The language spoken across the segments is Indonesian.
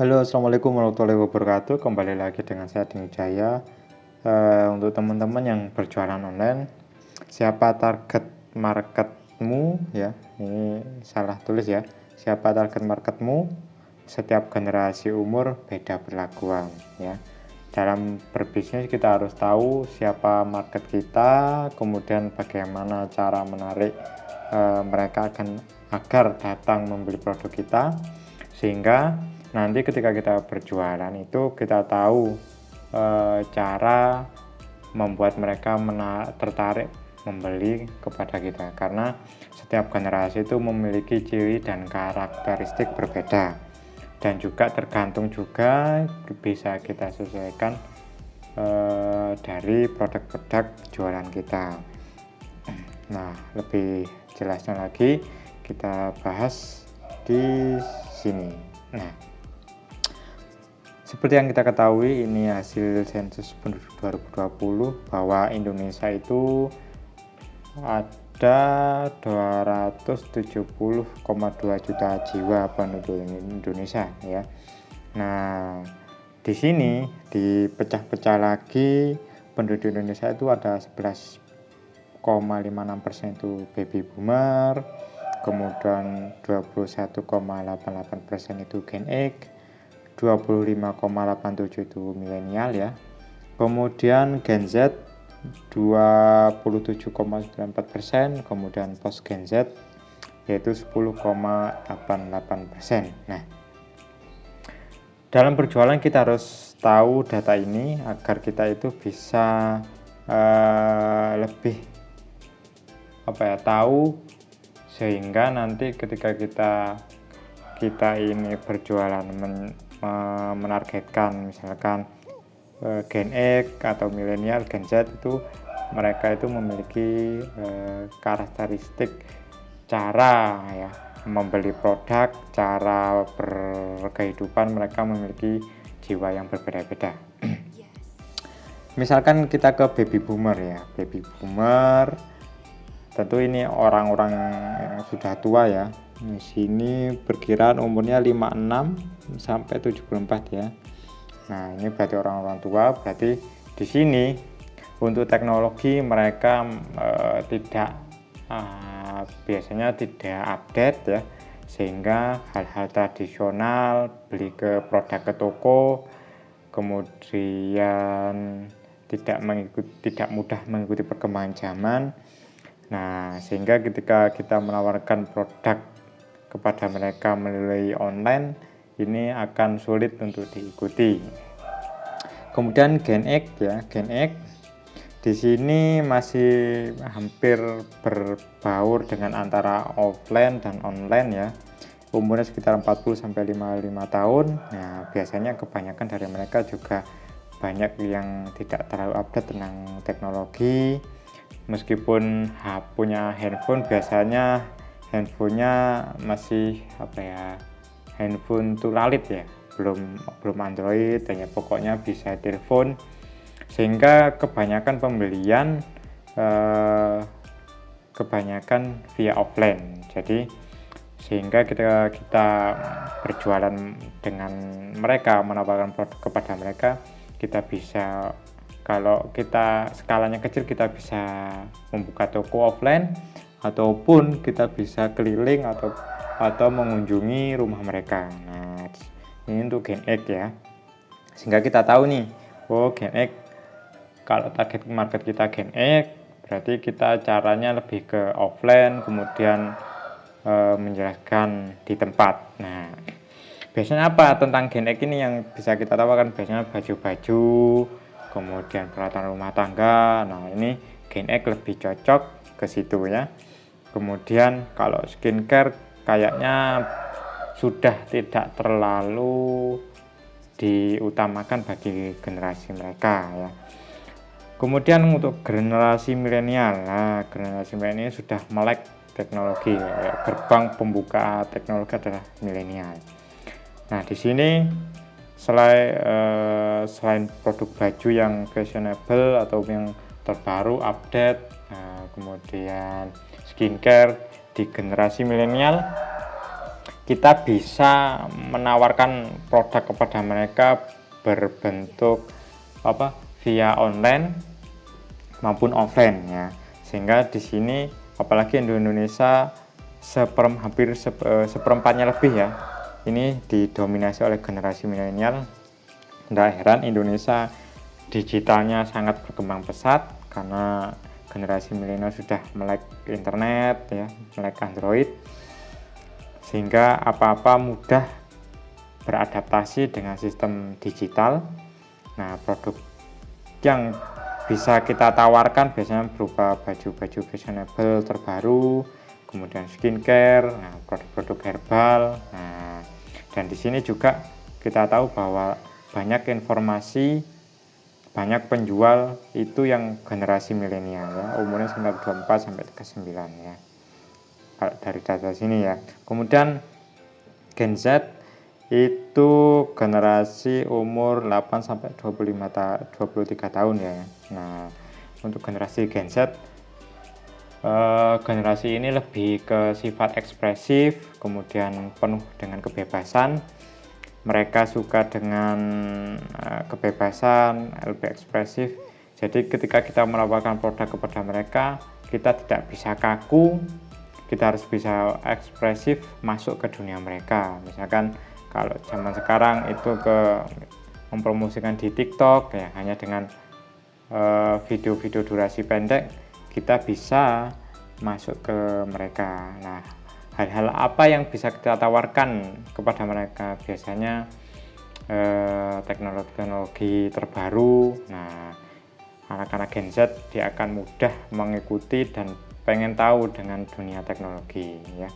Halo, assalamualaikum warahmatullahi wabarakatuh. Kembali lagi dengan saya Dini Jaya. Untuk teman-teman yang berjualan online, siapa target marketmu ya? Ini salah tulis ya. Siapa target marketmu? Setiap generasi umur beda perlakuan ya. Dalam berbisnis kita harus tahu siapa market kita, kemudian bagaimana cara menarik mereka agar datang membeli produk kita, sehingga nanti ketika kita berjualan itu kita tahu cara membuat mereka tertarik membeli kepada kita, karena setiap generasi itu memiliki ciri dan karakteristik berbeda, dan juga tergantung juga bisa kita sesuaikan dari produk-produk jualan kita. Nah, lebih jelasnya lagi kita bahas di sini. Nah, seperti yang kita ketahui, ini hasil sensus penduduk 2020 bahwa Indonesia itu ada 270,2 juta jiwa penduduk Indonesia ya. Nah, di sini dipecah-pecah lagi, penduduk Indonesia itu ada 11,56% itu baby boomer, kemudian 21,88% itu Gen X, 25,87 itu milenial ya. Kemudian Gen Z 27,94%, kemudian post Gen Z yaitu 10,88%. Nah, dalam berjualan kita harus tahu data ini agar kita itu bisa lebih tahu, sehingga nanti ketika kita ini berjualan menargetkan misalkan Gen X atau milenial, Gen Z, itu mereka itu memiliki karakteristik cara ya membeli produk, cara berkehidupan, mereka memiliki jiwa yang berbeda-beda. Misalkan kita ke baby boomer ya. Baby boomer tentu ini orang-orang yang sudah tua ya. Di sini perkiraan umurnya 56 sampai 74 ya. Nah, ini berarti orang-orang tua. Berarti di sini untuk teknologi mereka biasanya tidak update ya, sehingga hal-hal tradisional, beli ke produk ke toko, kemudian tidak mudah mengikuti perkembangan zaman. Nah, sehingga ketika kita menawarkan produk kepada mereka melalui online, ini akan sulit untuk diikuti. Kemudian Gen X ya, Gen X di sini masih hampir berbaur dengan antara offline dan online ya. Umurnya sekitar 40 sampai 55 tahun. Nah, biasanya kebanyakan dari mereka juga banyak yang tidak terlalu update tentang teknologi. Meskipun punya handphone, biasanya handphonenya masih handphone tulalit ya, belum Android, hanya pokoknya bisa telepon, sehingga kebanyakan pembelian kebanyakan via offline. Jadi sehingga kita berjualan dengan mereka, menawarkan produk kepada mereka, kita bisa, kalau kita skalanya kecil, kita bisa membuka toko offline, ataupun kita bisa keliling atau mengunjungi rumah mereka. Nah, ini untuk Gen X ya, sehingga kita tahu nih, Gen X, kalau target market kita Gen X, berarti kita caranya lebih ke offline, kemudian menjelaskan di tempat. Nah, biasanya apa tentang Gen X ini yang bisa kita tawarkan? Biasanya baju-baju, kemudian peralatan rumah tangga. Nah, ini Gen X lebih cocok ke situ ya. Kemudian kalau skincare kayaknya sudah tidak terlalu diutamakan bagi generasi mereka ya. Kemudian untuk generasi milenial, nah generasi milenial sudah melek teknologi ya. Gerbang pembuka teknologi adalah milenial. Nah, di sini selain produk baju yang fashionable atau yang terbaru, update, kemudian skincare di generasi milenial kita bisa menawarkan produk kepada mereka berbentuk via online maupun offline ya. Sehingga di sini apalagi di Indonesia hampir seperempatnya lebih ya, ini didominasi oleh generasi milenial. Tidak heran Indonesia digitalnya sangat berkembang pesat karena generasi milenial sudah melek internet ya, melek Android, sehingga apa-apa mudah beradaptasi dengan sistem digital. Nah, produk yang bisa kita tawarkan biasanya berupa baju-baju fashionable terbaru, kemudian skincare, nah produk-produk herbal. Nah, dan di sini juga kita tahu bahwa banyak informasi, banyak penjual itu yang generasi milenial ya, umurnya 24 sampai 39 ya. Dari data sini ya. Kemudian Gen Z itu generasi umur 8 sampai 23 tahun ya. Nah, untuk generasi Gen Z, generasi ini lebih ke sifat ekspresif, kemudian penuh dengan kebebasan. Mereka suka dengan kebebasan, lebih ekspresif. Jadi ketika kita menawarkan produk kepada mereka, kita tidak bisa kaku, kita harus bisa ekspresif masuk ke dunia mereka. Misalkan kalau zaman sekarang itu mempromosikan di TikTok ya, hanya dengan video-video durasi pendek kita bisa masuk ke mereka. Nah, hal-hal apa yang bisa kita tawarkan kepada mereka? Biasanya teknologi terbaru. Nah, anak-anak Gen Z dia akan mudah mengikuti dan pengen tahu dengan dunia teknologi ya.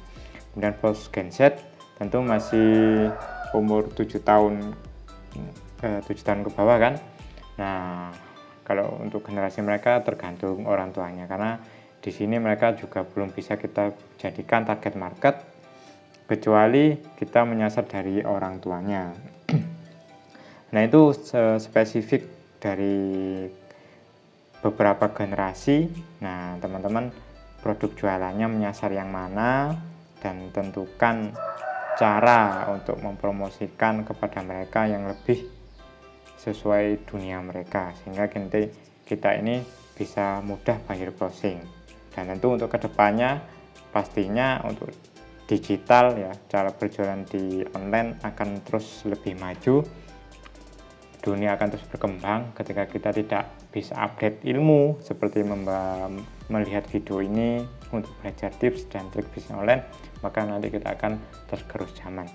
Kemudian post Gen Z tentu masih umur 7 tahun ke bawah kan. Nah, kalau untuk generasi mereka tergantung orang tuanya, karena di sini mereka juga belum bisa kita jadikan target market kecuali kita menyasar dari orang tuanya. Nah, itu spesifik dari beberapa generasi. Nah, teman-teman produk jualannya menyasar yang mana dan tentukan cara untuk mempromosikan kepada mereka yang lebih sesuai dunia mereka, sehingga kita ini bisa mudah buyer closing. Dan tentu untuk kedepannya pastinya untuk digital ya, cara berjualan di online akan terus lebih maju, dunia akan terus berkembang. Ketika kita tidak bisa update ilmu seperti melihat video ini untuk belajar tips dan trik bisnis online, maka nanti kita akan tergerus zaman.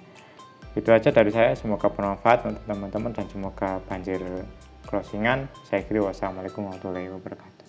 Itu aja dari saya, semoga bermanfaat untuk teman-teman dan semoga banjir closingan. Saya kira wassalamualaikum warahmatullahi wabarakatuh.